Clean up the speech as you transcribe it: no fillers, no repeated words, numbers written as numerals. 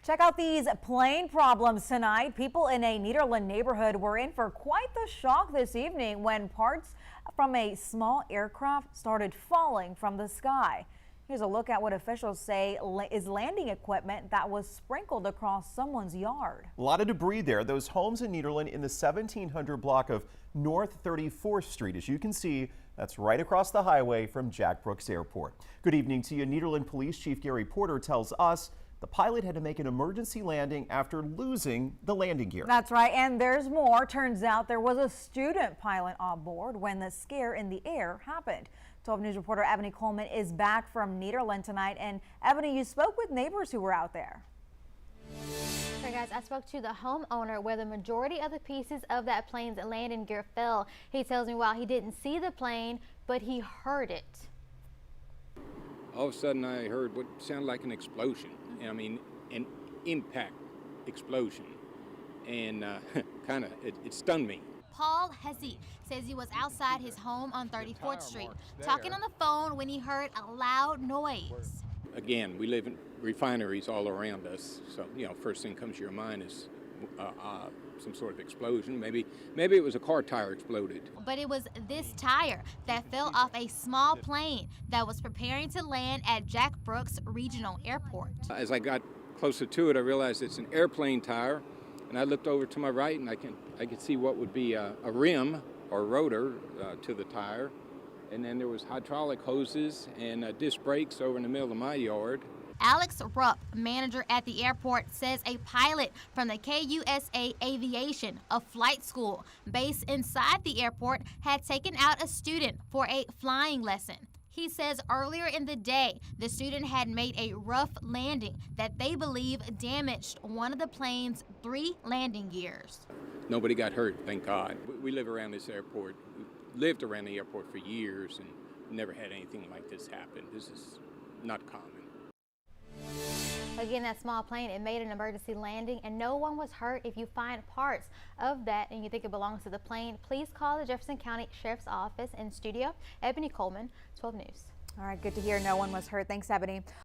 Check out these plane problems tonight. People in a Nederland neighborhood were in for quite the shock this evening when parts from a small aircraft started falling from the sky. Here's a look at what officials say is landing equipment that was sprinkled across someone's yard. A lot of debris there. Those homes in Nederland in the 1700 block of North 34th Street. As you can see, that's right across the highway from Jack Brooks Airport. Good evening to you. Nederland Police Chief Gary Porter tells us the pilot had to make an emergency landing after losing the landing gear. That's right, and there's more. Turns out there was a student pilot on board when the scare in the air happened. 12 News reporter Ebony Coleman is back from Nederland tonight. And Ebony, you spoke with neighbors who were out there. Right, guys, I spoke to the homeowner where the majority of the pieces of that plane's landing gear fell. He tells me while he didn't see the plane, but he heard it. All of a sudden I heard what sounded like an explosion. I mean, an impact explosion. And it stunned me. Paul Hesse says he was outside his home on 34th Street talking on the phone when he heard a loud noise. Again, we live in refineries all around us, so first thing comes to your mind is some sort of explosion. Maybe it was a car tire exploded. But it was this tire that fell off a small plane that was preparing to land at Jack Brooks Regional Airport. As I got closer to it, I realized it's an airplane tire, and I looked over to my right, and I could see what would be a rim or rotor to the tire. And then there was hydraulic hoses and disc brakes over in the middle of my yard. Alex Rupp, manager at the airport, says a pilot from the KUSA Aviation, a flight school based inside the airport, had taken out a student for a flying lesson. He says earlier in the day, the student had made a rough landing that they believe damaged one of the plane's 3 landing gears. Nobody got hurt, thank God. We live around this airport. We've lived around the airport for years and never had anything like this happen. This is not common. Again, that small plane, it made an emergency landing and no one was hurt. If you find parts of that and you think it belongs to the plane, please call the Jefferson County Sheriff's Office. In studio, Ebony Coleman, 12 News. All right, good to hear no one was hurt. Thanks, Ebony.